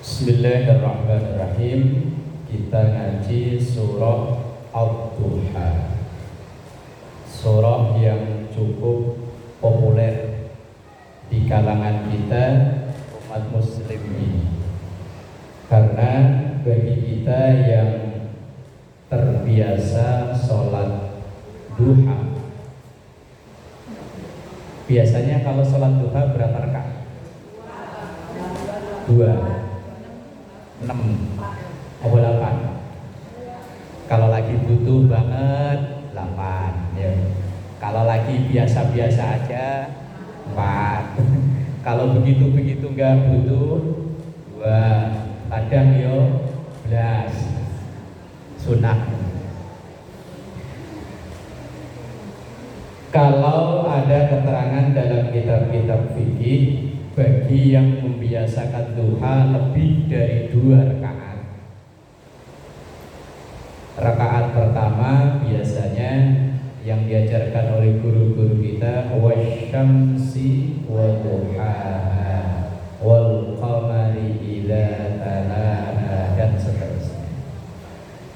Bismillahirrahmanirrahim. Kita ngaji surah Ad-Duha, surah yang cukup populer di kalangan kita umat muslim ini, karena bagi kita yang terbiasa sholat duha, biasanya kalau sholat duha berapa rakaat? 2, 6 atau 8. Kalau lagi butuh banget 8 ya. Kalau lagi biasa-biasa aja 4. Kalau begitu-begitu enggak butuh 2. Kadang yo 11 sunah. Kalau ada keterangan dalam kitab-kitab fikih bagi yang membiasakan duha lebih dari 2 rakaat. Rakaat pertama biasanya yang diajarkan oleh guru-guru kita wasyamsi wa duhaha wal qamari idza talaha dan seterusnya.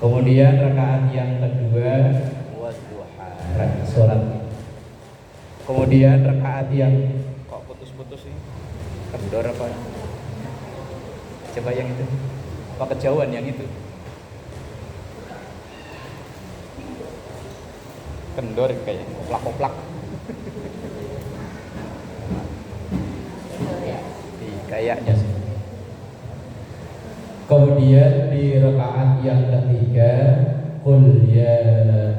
Kemudian rakaat yang kedua wadduha, surat. Kemudian rakaat yang kok putus-putus sih? Kendor apa? Coba yang itu. Apa kejauhan yang itu? Kendor kayaknya, koplak-koplak. Kayaknya sih. Kemudian di rakaat yang ketiga, qul ya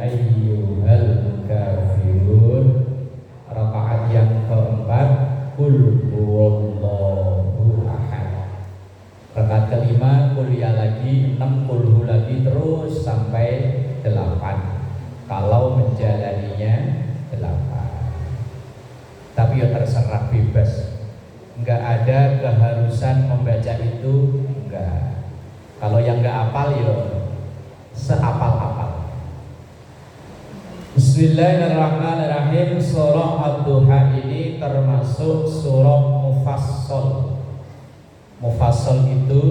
ayyuhal kafirun. Rakaat yang keempat, qul huwallahu ahad. Rakaat kelima kuliah lagi, 6 kulhu lagi, terus sampai 8 kalau menjalaninya 8. Tapi ya terserah, bebas, enggak ada keharusan membaca itu, enggak. Kalau yang enggak hafal ya seapal-apal. Bismillahirrahmanirrahim. Surah Ad-Duha ini termasuk surah mufassal. Mufassal itu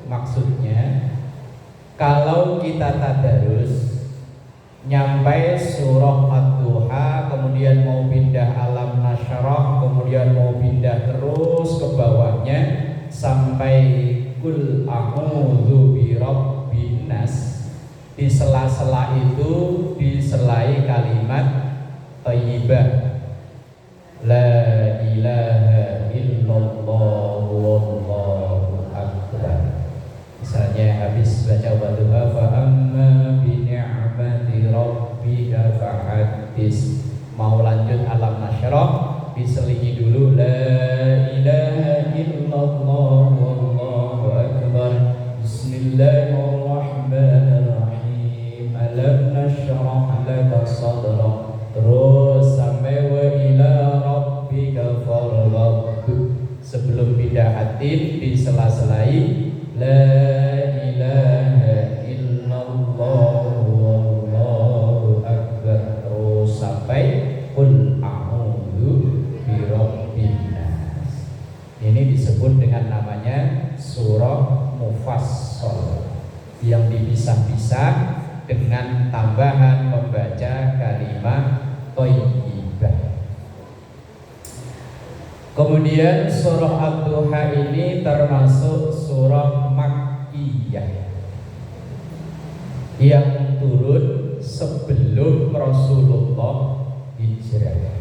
maksudnya kalau kita tadarus nyampai surah Ad-Duha, kemudian mau pindah alam nasyarah, kemudian mau pindah terus ke bawahnya sampai kul a'udzu birabbin nas. Di sela-sela itu diselai kalimat thayyibah la ilaha illallah wallahu akbar. Misalnya habis baca wadduha fa amma bi ni'mati rabbika fahaddits, mau lanjut alam nasyarah diselingi dulu la ilaha illallah wallahu akbar. Bismillahirrahmanirrahim. Alam nashrah laka sadrak, terus sampai wa ila rabbika farghab. Sebelum pindah hati di sela-selai la ilaha illallah wallahu akbar, terus sampai qul a'udzu birabbin nas. Ini disebut dengan namanya surah mufassal yang dipisah-pisah dengan tambahan membaca kalimat thayyibah. Kemudian surah Ad-Duha ini termasuk surah Makkiyah yang turun sebelum Rasulullah hijrah.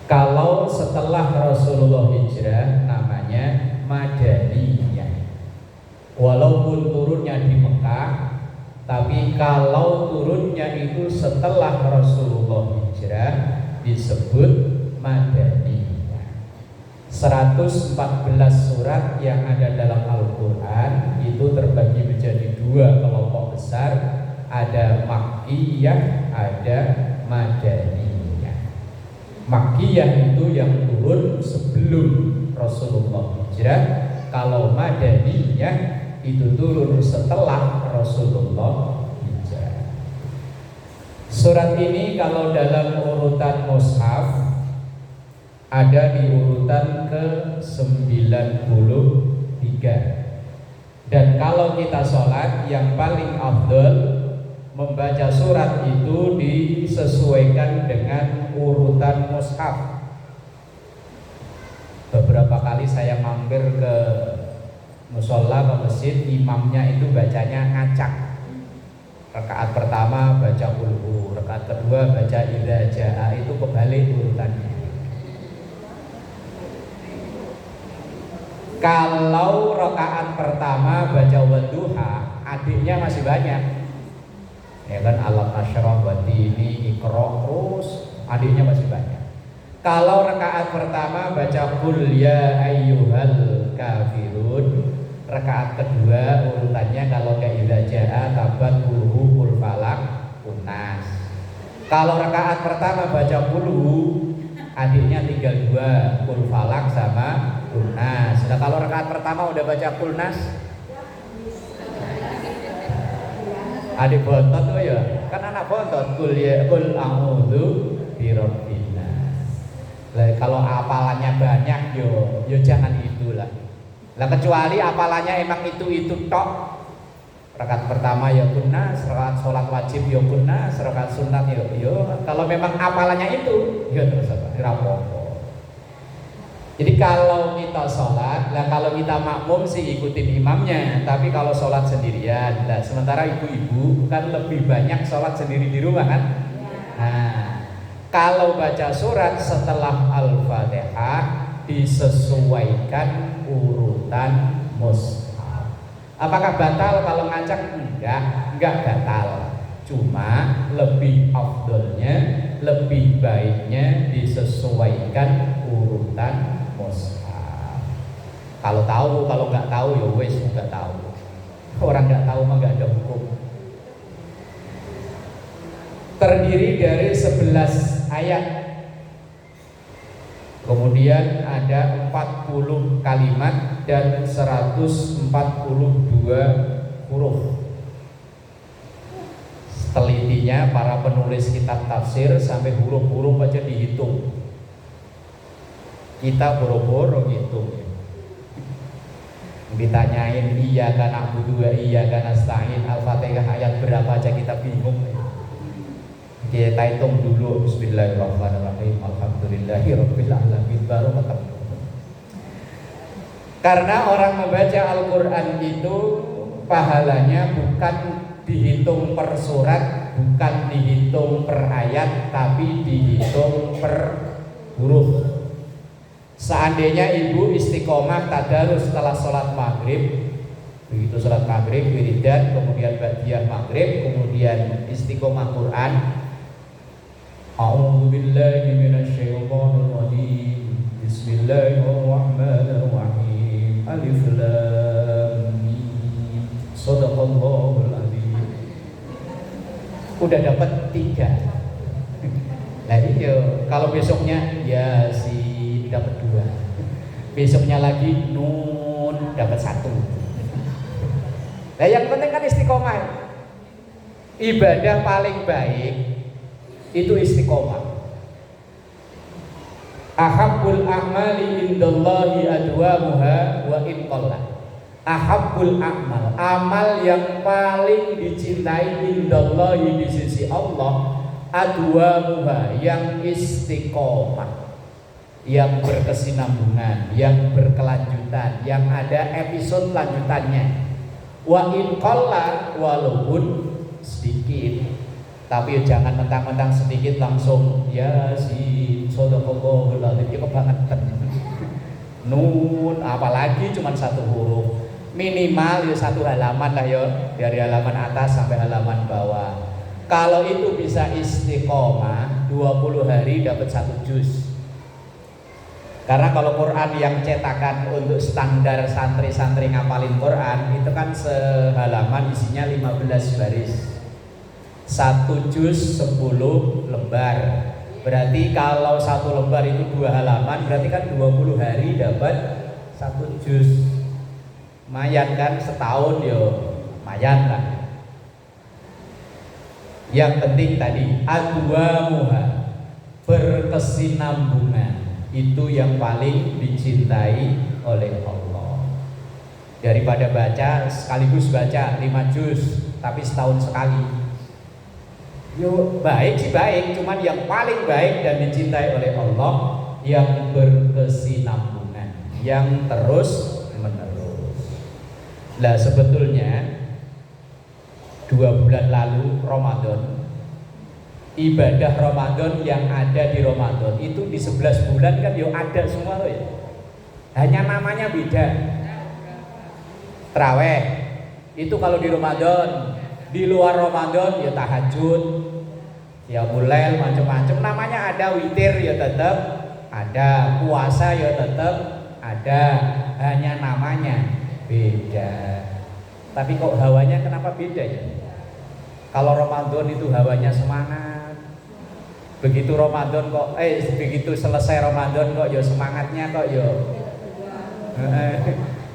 Kalau setelah Rasulullah hijrah namanya Madaniyah. Walaupun turunnya di Mekah, tapi kalau turunnya itu setelah Rasulullah hijrah disebut Madaniyah. 114 surat yang ada dalam Al-Quran itu terbagi menjadi 2 kelompok besar, ada Makkiyah, ada Madaniyah. Makkiyah itu yang turun sebelum Rasulullah hijrah, kalau Madaniyah itu turun setelah Rasulullah hijrah. Surat ini kalau dalam urutan mushaf ada di urutan ke-90 Dan kalau kita sholat, yang paling afdol membaca surat itu disesuaikan dengan urutan mushaf. Beberapa kali saya mampir ke musola, ke masjid, imamnya itu bacanya ngacak. Rakaat pertama baca qul, rakaat kedua baca idza jaa, itu kebalik urutannya. Kalau rakaat pertama baca wadduha, adiknya masih banyak. Ya kan, alam nasyrah wa tini iqra, terus adiknya masih banyak. Kalau rakaat pertama baca qul ya ayyuhal kafirun, rakaat kedua urutannya kalau kayak idza jaa tabat qul falaq kunnas. Kalau rakaat pertama baca qul, adiknya tinggal 2, qul falaq sama kunnas. Nah, kalau rakaat pertama udah baca kunnas, adik bontot tuh ya, kan anak bontot, qul a'udzu birabbin nas. Lah kalau hafalannya banyak yo jangan itulah. Lah kecuali hafalannya emang itu tok. Rakaat pertama ya kunnas, rakaat sholat wajib ya kunnas, rakaat sunat ya kalau memang hafalannya itu ya terus apa? Rapopo. Jadi kalau kita sholat, lah kalau kita makmum sih ikutin imamnya, tapi kalau sholat sendirian, lah sementara ibu-ibu kan lebih banyak sholat sendiri di rumah kan? Nah, kalau baca surat setelah Al-Fatihah disesuaikan urutan mushaf. Apakah batal kalau ngacak? Enggak batal. Cuma lebih afdolnya, lebih baiknya disesuaikan urutan mushaf. Kalau tahu, kalau nggak tahu ya wes nggak tahu. Orang nggak tahu mah nggak ada hukum. Terdiri dari 11 ayat. Kemudian ada 40 kalimat dan 142 huruf. Telitinya para penulis kitab tafsir sampai huruf-huruf aja dihitung. Kita boro-boro gitu. Ditanyain iyyaka na'budu wa iyyaka nasta'in, Al-Fatihah ayat berapa aja kita bingung. Kita hitung dulu. Bismillahirrahmanirrahim, alhamdulillahirabbil alamin, baru ketemu. Karena orang membaca Al-Qur'an itu pahalanya bukan dihitung per surat, bukan dihitung per ayat, tapi dihitung per huruf. Seandainya ibu istiqomah tadarus setelah sholat maghrib, begitu sholat maghrib wiridan, kemudian ba'diyah maghrib, kemudian istiqomah Quran, a'udzu billahi minasyaitonir rajim, bismillahirrahmanirrahim, alif lam mim, shadaqallahul azim. Udah dapat 3. Nah itu kalau besoknya ya dapat 2, besoknya lagi nun dapat 1. Nah yang penting kan istiqomah. Ibadah paling baik itu istiqomah. Ahabbul a'mali indallahi adwamuha wa in qalla. Ahabbul a'mal, amal yang paling dicintai indallahi di sisi Allah, adwamuha, yang istiqomah, yang berkesinambungan, yang berkelanjutan, yang ada episode lanjutannya. Wa in qalla, walaupun sedikit, tapi jangan mentang-mentang sedikit langsung ya si shadaqallahul azim, ya kebangetan. Nun apalagi cuma 1 huruf, minimal ya 1 halaman lah ya, dari halaman atas sampai halaman bawah. Kalau itu bisa istiqomah 20 hari dapat 1 juz. Karena kalau Quran yang cetakan untuk standar santri-santri ngapalin Quran itu kan sehalaman isinya 15 baris. 1 juz 10 lembar. Berarti kalau 1 lembar itu 2 halaman, berarti kan 20 hari dapat 1 juz. Lumayan kan, setahun yo lumayan lah. Yang penting tadi adwamuha, berkesinambungan, itu yang paling dicintai oleh Allah. daripada baca sekaligus baca 5 juz tapi setahun sekali. Yo baik sih baik, cuman yang paling baik dan dicintai oleh Allah yang berkesinambungan, yang terus menerus. Lah sebetulnya 2 bulan lalu Ramadan, ibadah Ramadan yang ada di Ramadan itu di 11 bulan kan yo ada semua loh ya. Hanya namanya beda. Traweh itu kalau di Ramadan, di luar Ramadan ya tahajud, ya mulai macam-macam namanya ada, witir ya tetap ada, puasa ya tetap ada, hanya namanya beda. Tapi kok hawanya kenapa beda ya? Kalau Ramadan itu hawanya semangat, begitu Ramadan kok begitu selesai Ramadan kok ya semangatnya kok ya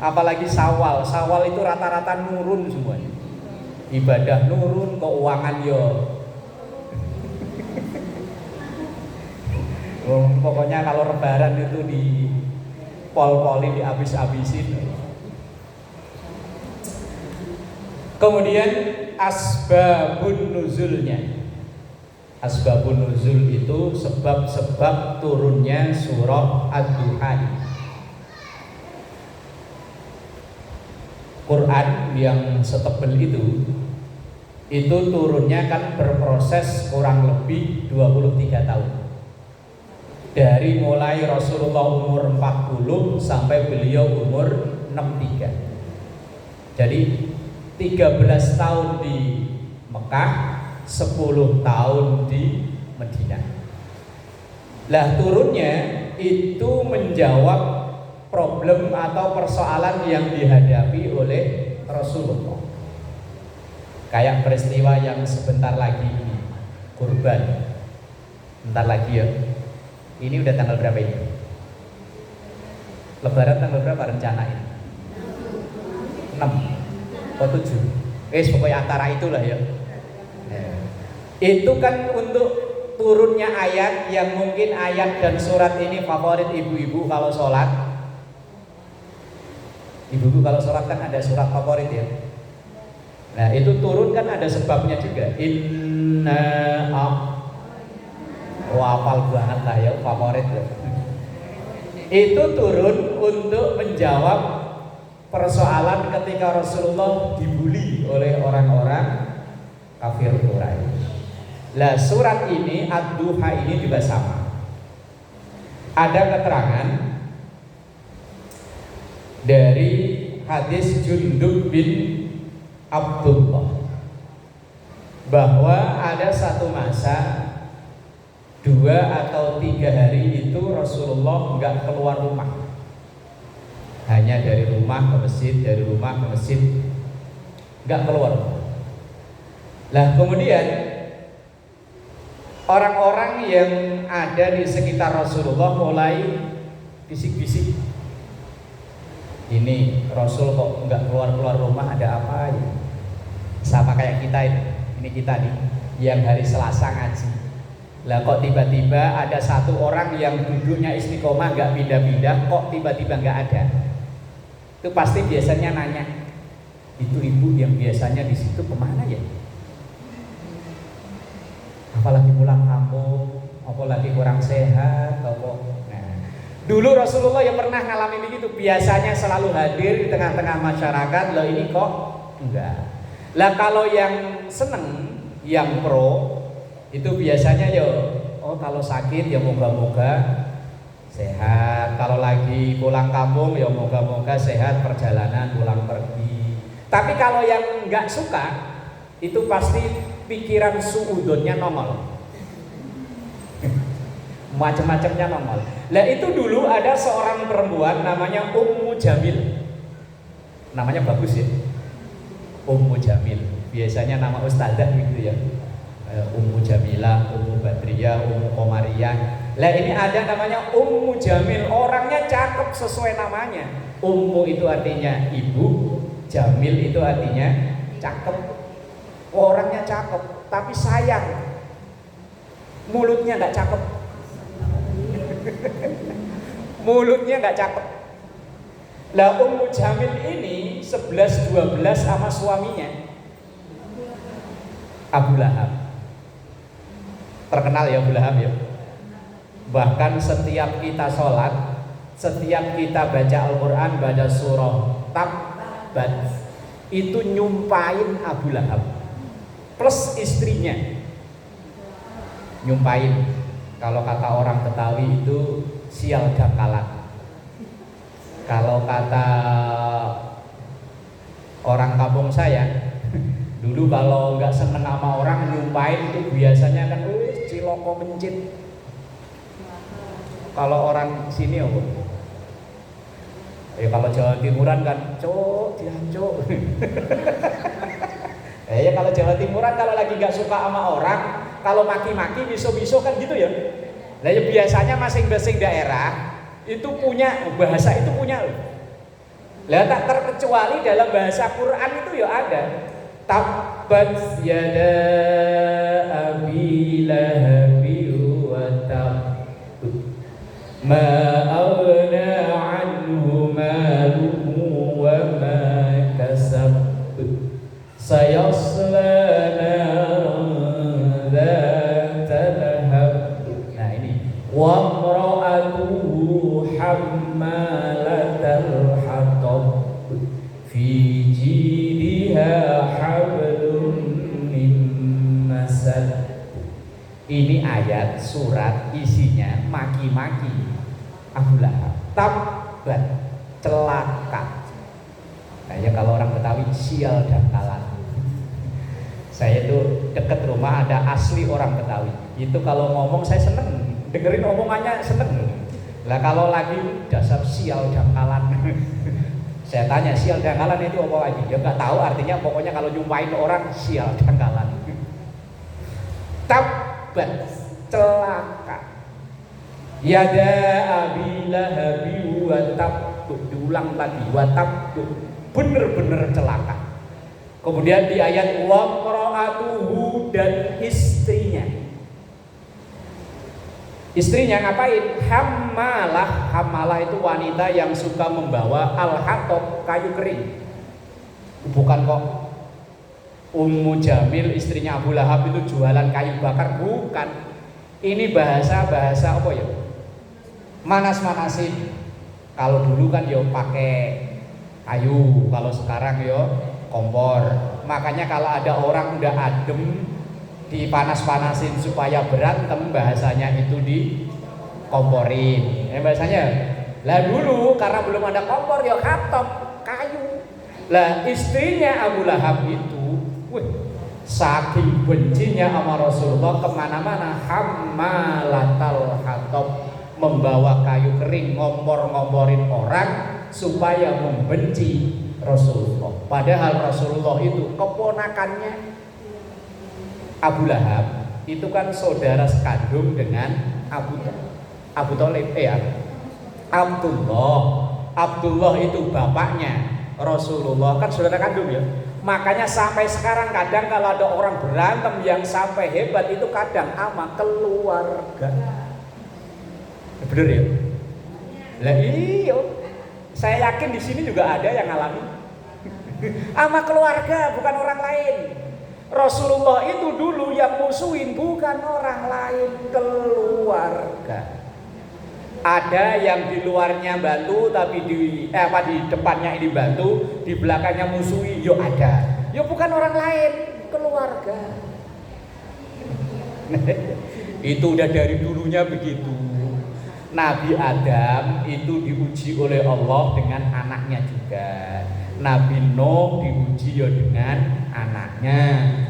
apalagi Syawal itu rata-rata nurun semuanya, ibadah nurun, keuangan yo pokoknya kalau Lebaran itu di pol-polin, dihabis-habisin. Kemudian asbabun nuzulnya, asbabun nuzul itu sebab-sebab turunnya surah Ad-Duha. Quran yang setebal itu turunnya kan berproses kurang lebih 23 tahun. Dari mulai Rasulullah umur 40 sampai beliau umur 63. Jadi 13 tahun di Mekah, 10 tahun di Madinah. Lah turunnya itu menjawab problem atau persoalan yang dihadapi oleh Rasulullah. Kayak peristiwa yang sebentar lagi ini, kurban. Bentar lagi ya. Ini udah tanggal berapa ini? Lebaran tanggal berapa rencana ini? 6 atau 7? Pokoknya antara itulah ya. Itu kan untuk turunnya ayat yang mungkin ayat dan surat ini favorit ibu-ibu kalau sholat. Ibu-ibu kalau sholat kan ada surat favorit ya. Nah itu turun kan ada sebabnya juga. Hafal banget lah ya, favorit ya. Itu turun untuk menjawab persoalan ketika Rasulullah dibully oleh orang-orang kafir Quraisy. Lah surat ini Ad-Duha ini juga sama. Ada keterangan dari hadis Jundub bin Abdullah bahwa ada satu masa 2 atau 3 hari itu Rasulullah enggak keluar rumah, hanya dari rumah ke masjid, dari rumah ke masjid, enggak keluar. Lah kemudian orang-orang yang ada di sekitar Rasulullah mulai bisik-bisik, ini Rasul kok enggak keluar-keluar rumah, ada apa ya? Sama kayak kita ini kita nih yang hari Selasa ngaji. Lah kok tiba-tiba ada satu orang yang duduknya istiqomah enggak pindah-pindah, kok tiba-tiba enggak ada? Itu pasti biasanya nanya, itu ibu yang biasanya di situ kemana ya? Apalagi pulang kampung, apalagi kurang sehat, dulu Rasulullah yang pernah ngalamin begitu, biasanya selalu hadir di tengah-tengah masyarakat. Loh ini kok enggak. Lah kalau yang seneng, yang pro itu biasanya kalau sakit ya moga-moga sehat. Kalau lagi pulang kampung ya moga-moga sehat perjalanan pulang pergi. Tapi kalau yang enggak suka itu pasti pikiran suudonnya nongol. Macam-macamnya nongol. Lah itu dulu ada seorang perempuan namanya Ummu Jamil. Namanya bagus ya, Ummu Jamil. Biasanya nama ustazah gitu ya, Ummu Jamilah, Ummu Badriyah, Ummu Komariyah. Lah ini ada namanya Ummu Jamil. Orangnya cakep sesuai namanya. Ummu itu artinya ibu, Jamil itu artinya cakep. Orangnya cakep, tapi sayang mulutnya nggak cakep. Mulutnya nggak cakep. Lah Ummu Jamil ini 11-12 sama suaminya Abu Lahab. Terkenal ya Abu Lahab ya. Bahkan setiap kita sholat, setiap kita baca Al-Quran, baca surah Tabbat, itu nyumpain Abu Lahab plus istrinya, nyumpain. Kalau kata orang Betawi itu sial dakalan. Kalau kata orang kampung saya, dulu kalau nggak seneng sama orang nyumpain itu biasanya kan ciloko mencit. Kalau orang sini apa? Kalau Jawa Timuran kan cok diancuk. Ya kalau Jawa Timuran kalau lagi nggak suka sama orang, kalau maki-maki miso-miso kan gitu ya. Nah ya biasanya masing-masing daerah itu punya bahasa, itu punya loh. Lah tak terkecuali dalam bahasa Quran itu ya ada. Tabbat yada abi lahabi wa tab ma aghna anhu maluhu wa ma kasab sayasla naran dzata lahab. Nah ini wa imra'atuhu hammalatal hatab fi jidha hablum min masad. Ini ayat surat isinya maki-maki Abu Lahab. Tabbat, celaka. Nah ya kalau orang Betawi sial dan kalah. Saya itu dekat rumah ada asli orang Betawi. Itu kalau ngomong saya seneng, dengerin omongannya seneng. Lah kalau lagi dasar sial dan kalah. Saya tanya sial dangkalan itu apa lagi? Ya nggak tahu artinya, pokoknya kalau nyumpain orang sial dangkalan. Tabbat, celaka. Yada abi lahabi wa tab, diulang lagi wa tab, bener-bener celaka. Kemudian di ayat wa imra'atuhu, dan istrinya. Istrinya ngapain? Hammalah. Hammalah itu wanita yang suka membawa al-hatab, kayu kering. Bukan kok Ummu Jamil istrinya Abu Lahab itu jualan kayu bakar, bukan. Ini bahasa apa ya? Manas-manasin. Kalau dulu kan yo pakai kayu, kalau sekarang yo kompor. Makanya kalau ada orang udah adem dipanas-panasin supaya berantem, bahasanya itu dikomporin. Bahasanya. Lah dulu karena belum ada kompor ya hatab, kayu. Lah istrinya Abu Lahab itu, saking bencinya sama Rasulullah, kemana-mana hammalatal hatab, membawa kayu kering, ngompor-ngomporin orang supaya membenci Rasulullah. Padahal Rasulullah itu keponakannya Abu Lahab itu kan saudara sekandung dengan Abu Thalib, Abdullah. Abdullah itu bapaknya Rasulullah, kan saudara kandung ya. Makanya sampai sekarang kadang kalau ada orang berantem yang sampai hebat itu kadang sama keluarga. Bener ya? Lah iya, saya yakin di sini juga ada yang ngalami sama keluarga, bukan orang lain. Rasulullah itu dulu yang musuhin bukan orang lain, keluarga. Ada yang di luarnya bantu, tapi di depannya ini bantu, di belakangnya musuhi, yo ada. Yo bukan orang lain, keluarga. Itu udah dari dulunya begitu. Nabi Adam itu diuji oleh Allah dengan anaknya juga. Nabi Nuh diuji ya dengan anaknya.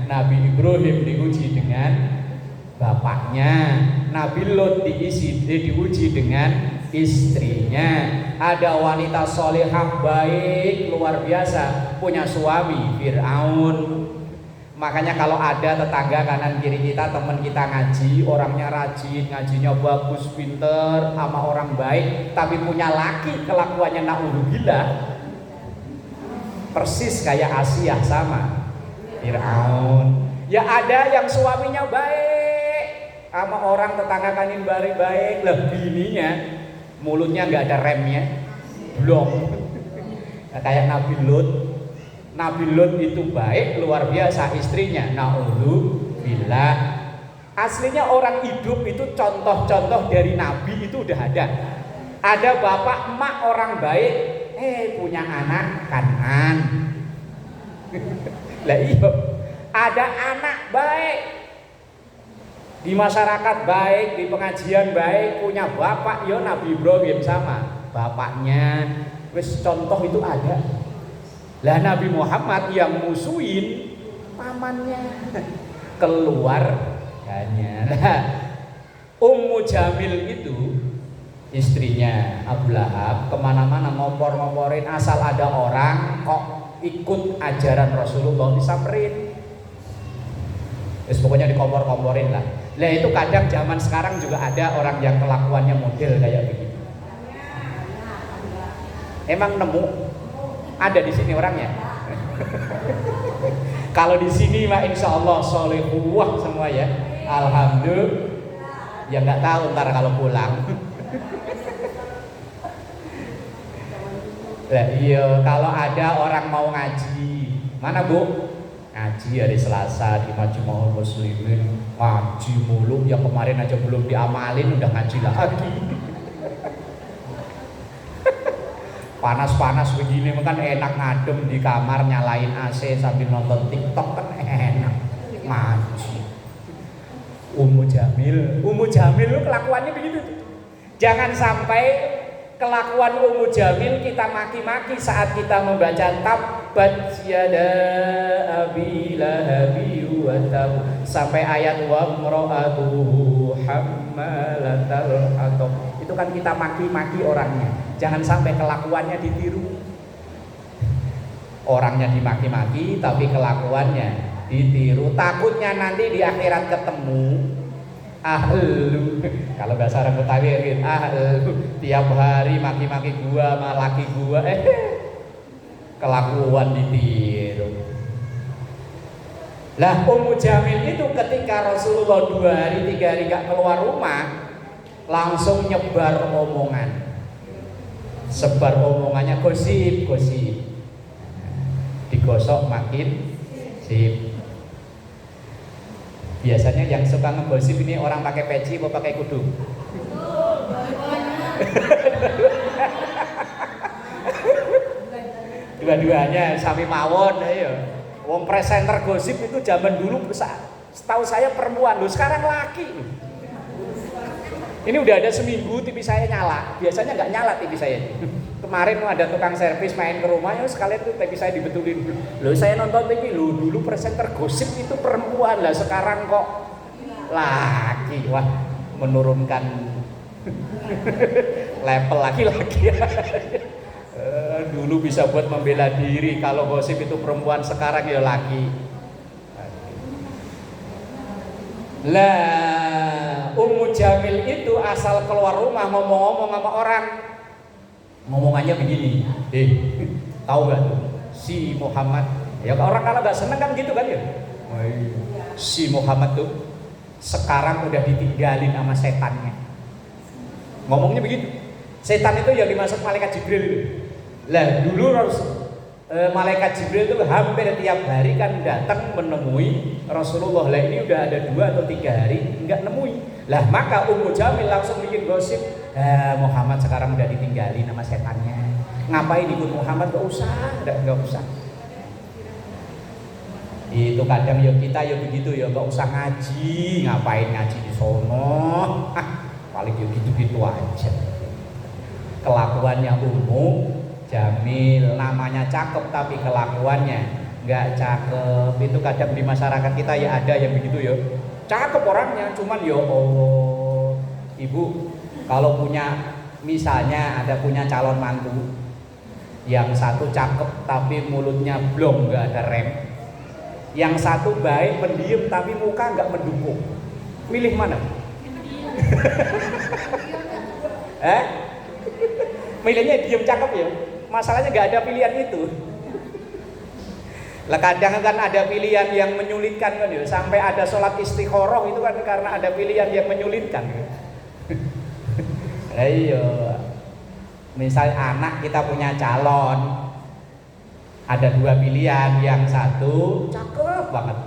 Nabi Ibrahim diuji dengan bapaknya. Nabi Lot diuji dengan istrinya. Ada wanita solehah baik luar biasa, punya suami Fir'aun. Makanya kalau ada tetangga kanan kiri kita, teman kita ngaji, orangnya rajin, ngajinya bagus, pinter, sama orang baik, tapi punya laki kelakuannya na'udzubillah, persis kayak Asia sama Fir'aun. Ya ada yang suaminya baik, sama orang tetangga kanin baik, lah bininya mulutnya nggak ada remnya, blong. kayak Nabi Lut. Nabi Lut itu baik luar biasa istrinya. Naudzubillah. Aslinya orang hidup itu contoh-contoh dari Nabi itu udah ada. Ada bapak emak orang baik, punya anak Kanan. Lah iya, ada anak baik di masyarakat baik, di pengajian baik, punya bapak yo Nabi Ibrahim sama bapaknya. Wis contoh itu ada. Lah Nabi Muhammad yang musuhin pamannya keluarganya. Nah, Ummu Jamil itu istrinya Abu Lahab kemana-mana ngompor-ngomporin asal ada orang kok ikut ajaran Rasulullah disamperin. Pokoknya dikompor-komporin lah. Nah itu kadang zaman sekarang juga ada orang yang kelakuannya model kayak begitu. Emang nemu? Ada di sini orangnya. Kalau di sini mah insya Allah solehullah semua ya. Alhamdulillah. Ya nggak tahu ntar kalau pulang. Lah iya, kalau ada orang mau ngaji, mana Bu? Ngaji hari Selasa di Majmu'ul Muslimin. Ngaji mulu, ya kemarin aja belum diamalin udah ngaji lagi. Panas-panas begini kan enak ngadem di kamar nyalain AC sambil nonton TikTok kan enak. Ngaji. Ummu Jamil lu kelakuannya begitu. Jangan sampai kelakuan Ummu Jamil kita maki-maki saat kita membaca tabbat yada abi lahabi wa tab sampai ayat wa imra'atuhu hammalatal hatab. Itu kan kita maki-maki orangnya. Jangan sampai kelakuannya ditiru. Orangnya dimaki-maki tapi kelakuannya ditiru. Takutnya nanti di akhirat ketemu kalau bahasa orang Betawi tiap hari maki-maki gua sama laki gua kelakuan ditiru. Lah Ummu Jamil itu ketika Rasulullah 2 hari 3 hari gak keluar rumah langsung nyebar omongan. Sebar omongannya gosip. Digosok makin sip. Biasanya yang suka ngegosip ini orang pakai peci atau pakai kudung? Dua-duanya sami mawon ya. Wong presenter gosip itu zaman dulu setahu saya perempuan, loh sekarang laki. Ini udah ada seminggu TV saya nyala. Biasanya nggak nyala TV saya. Kemarin ada tukang servis main ke rumah, ya sekalian tuh TV saya dibetulin. Loh saya nonton TV, loh dulu presenter gosip itu perempuan, lah sekarang kok laki. Wah menurunkan level laki-laki. Dulu bisa buat membela diri, kalau gosip itu perempuan, sekarang ya laki. Lah Ummu Jamil itu asal keluar rumah ngomong-ngomong sama orang, ngomongannya begini, tahu gak tuh si Muhammad? Ya orang kalau nggak seneng kan gitu kan ya. Si Muhammad tuh sekarang udah ditinggalin sama setannya. Ngomongnya begitu. Setan itu yang dimaksud malaikat Jibril itu. Lah dulu malaikat Jibril itu hampir tiap hari kan datang menemui Rasulullah. Lah ini udah ada 2 atau 3 hari nggak nemui. Lah maka Ummu Jamil langsung bikin gosip, Muhammad sekarang udah ditinggalin sama setannya. Ngapain ikut Muhammad? Gak usah. Itu kadang ya kita ya begitu ya, gak usah ngaji. Ngapain ngaji di sono? Paling ya gitu-gitu aja. Kelakuannya Ummu Jamil, namanya cakep tapi kelakuannya nggak cakep. Itu kadang di masyarakat kita ya ada yang begitu ya. Cakep orangnya, cuman ya Allah, ibu kalau punya misalnya ada punya calon mantu yang satu cakep tapi mulutnya blong nggak ada rem, yang satu baik pendiam tapi muka nggak mendukung, milih mana? Milihnya diem cakep ya. Masalahnya nggak ada pilihan itu. Lah kadang kan ada pilihan yang menyulitkan kan ya. Sampai ada sholat istikharah itu kan karena ada pilihan yang menyulitkan. Ayo, misal anak kita punya calon, Ada dua pilihan, yang satu cakep banget,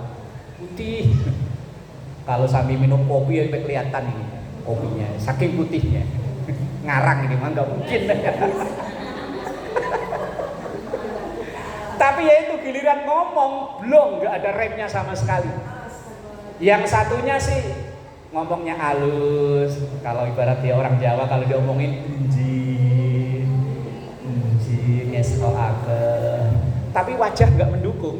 putih. Kalau sambil minum kopi ya kelihatan ini kopinya, saking putihnya. Ngarang ini mah nggak mungkin. Tapi ya itu giliran ngomong, belum, nggak ada remnya sama sekali. Yang satunya sih ngomongnya halus. Kalau ibarat dia orang Jawa, kalau diomongin enjing, ngesoake. Tapi wajah nggak mendukung.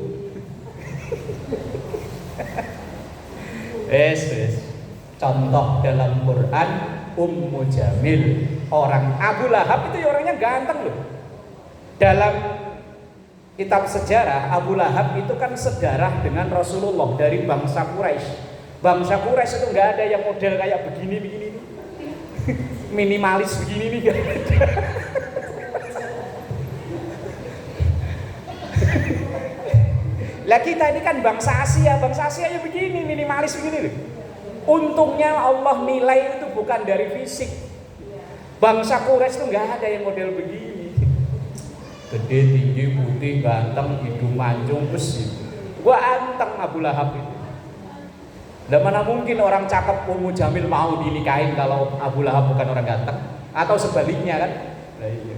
Wes. Contoh dalam Quran Ummu Jamil, orang Abu Lahab itu orangnya ganteng loh. Dalam kitab sejarah Abu Lahab itu kan sedarah dengan Rasulullah dari bangsa Quraisy. Bangsa Quraisy itu nggak ada yang model kayak begini nih. Minimalis begini nih gak ada. Lah kita ini kan bangsa Asia ya begini, minimalis begini loh. Untungnya Allah nilai itu bukan dari fisik. Bangsa Quraisy itu nggak ada yang model begini. Gede, tinggi, putih, ganteng, hidung mancung, besi. Gua anteng Abu Lahab itu. Dan mana mungkin orang cakep Ummu Jamil mau dinikahin kalau Abu Lahab bukan orang ganteng? Atau sebaliknya kan? Nah, iya.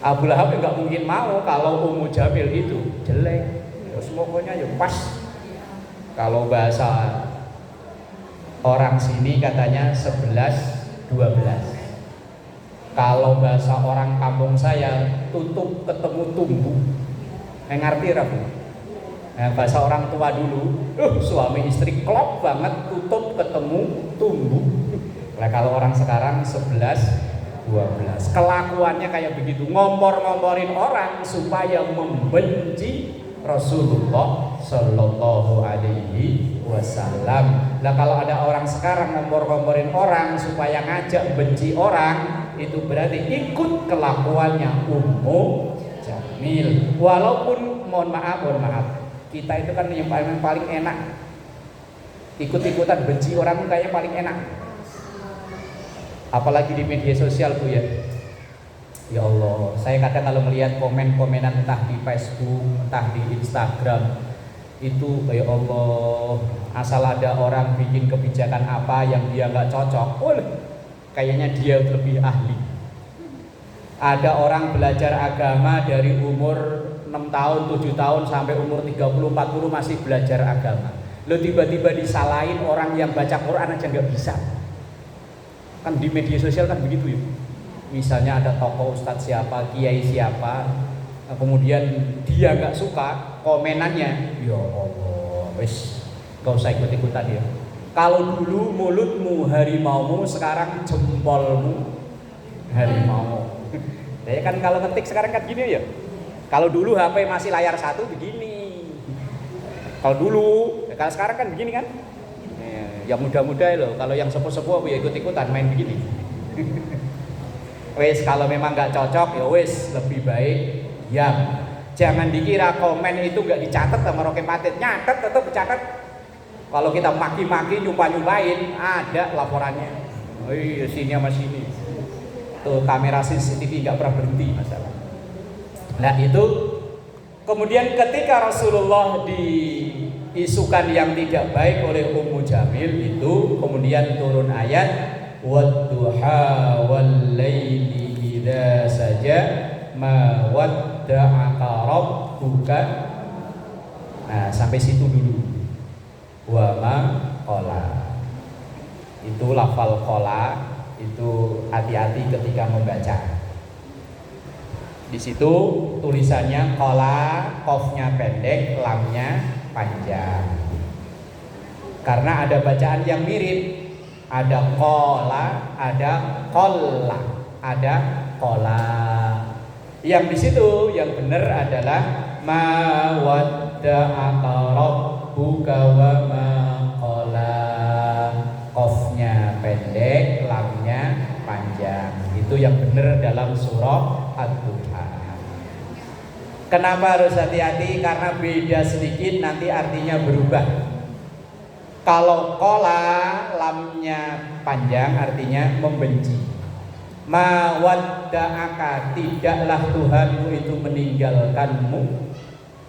Abu Lahab nggak mungkin mau kalau Ummu Jamil itu jelek. Terus pokoknya ya pas. Kalau bahasa orang sini katanya 11-12. Kalau bahasa orang kampung saya tutup ketemu tumbuh. Ngerti Rabu? Nah, bahasa orang tua dulu, suami istri klop banget, tutup ketemu tumbuh. Nah, kalau orang sekarang 11-12. Kelakuannya kayak begitu, ngompor-ngomporin orang supaya membenci Rasulullah Shallallahu Alaihi Wasallam. Nah kalau ada orang sekarang ngompor-ngomporin orang supaya ngajak benci orang, itu berarti ikut kelakuannya Ummu Jamil. Walaupun mohon maaf, kita itu kan yang paling enak ikut-ikutan benci orang kayaknya paling enak. Apalagi di media sosial Bu ya. Ya Allah, saya kadang kalau melihat komen-komenan entah di Facebook, entah di Instagram, itu ya Allah, asal ada orang bikin kebijakan apa yang dia nggak cocok, kayaknya dia lebih ahli. Ada orang belajar agama dari umur 6 tahun, 7 tahun sampai umur 30-40 masih belajar agama. Lo tiba-tiba disalahin orang yang baca Quran aja nggak bisa. Kan di media sosial kan begitu ya. Misalnya ada tokoh ustadz siapa, kiai siapa, kemudian dia nggak suka komenannya, ya Allah, wes gak usah ikut-ikutan ya. Kalau dulu mulutmu harimaumu, sekarang jempolmu harimau. Ya kan kalau ngetik sekarang kan gini ya. Kalau dulu HP masih layar satu begini. Kalau dulu, kalau sekarang kan begini kan. Yang muda-muda loh, kalau yang sepuh-sepuh ya ikut-ikutan main begini. Wes kalau memang nggak cocok ya wes lebih baik diam. Jangan dikira komen itu nggak dicatat sama Roke Patit, nyatet tetap dicatat. Kalau kita maki-maki nyumpahin ada laporannya. Oh iya sini sama sini. Tuh kamera CCTV nggak pernah berhenti masalah. Nah itu kemudian ketika Rasulullah diisukan yang tidak baik oleh Ummu Jamil itu kemudian turun ayat wadduha wal laili idza saja ma wadda'aka rabbuka. Nah sampai situ dulu. Wa ma qala. Itu lafal qala, itu hati-hati ketika membaca. Di situ tulisannya qala, qafnya pendek, lamnya panjang. Karena ada bacaan yang mirip. Ada kola, ada kola, ada kola. Yang di situ yang benar adalah ma wadda'aka rabbuka wa ma qala. Qafnya pendek, lamnya panjang. Itu yang benar dalam surah Ad-Duha. Kenapa harus hati-hati? Karena beda sedikit nanti artinya berubah. Kalau kola lamnya panjang artinya membenci. Ma wadda'aka, tidaklah Tuhanmu itu meninggalkanmu.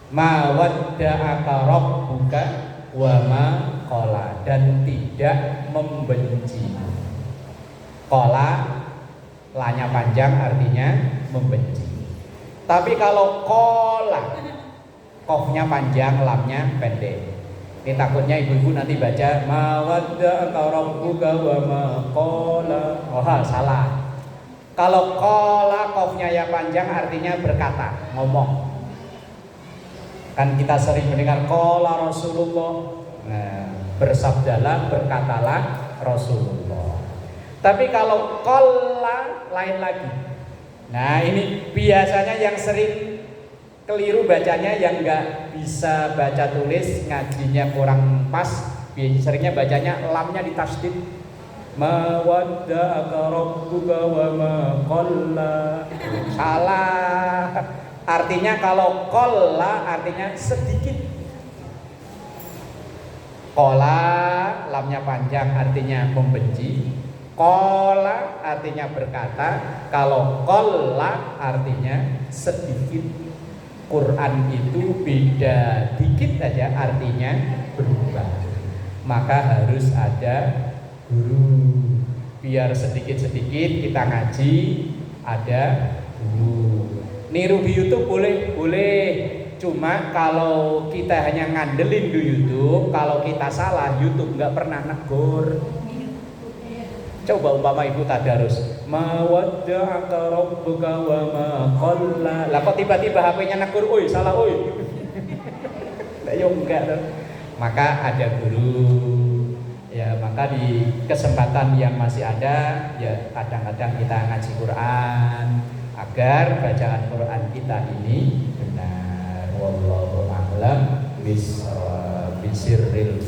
Ma wadda'aka rabbuka wa ma qala, dan tidak membenci. Qala, lanya panjang artinya membenci. Tapi kalau qala, qafnya panjang, lamnya pendek. Ini takutnya ibu-ibu nanti baca ma wadda'aka rabbuka wa ma qala. Oh, salah. Kalau qala qafnya ya panjang artinya berkata, ngomong. Kan kita sering mendengar qala Rasulullah. Nah, bersabdalah, berkatalah Rasulullah. Tapi kalau qala lain lagi. Nah, ini biasanya yang sering keliru bacanya, yang nggak bisa baca tulis, ngajinya kurang pas, seringnya bacanya lamnya ditasdid. Ma wadda'aka rabbuka wa ma qalla. Salah. Artinya kalau qalla artinya sedikit. Qala lamnya panjang artinya membenci. Qala artinya berkata. Kalau qalla artinya sedikit. Quran itu beda dikit aja artinya berubah. Maka harus ada guru, biar sedikit-sedikit kita ngaji, ada guru. Niru di YouTube boleh. Cuma kalau kita hanya ngandelin di YouTube, kalau kita salah, YouTube nggak pernah negur. Coba umpama ibu tadarus, ma wadda'aka rabbuka wa ma qalla. Lah kok tiba-tiba HP-nya negur, oi salah oi. Lah yo enggak tuh. Maka ada guru. Ya, maka di kesempatan yang masih ada, ya kadang-kadang kita ngaji Quran agar bacaan Quran kita ini benar. Wallahu a'lam bisirril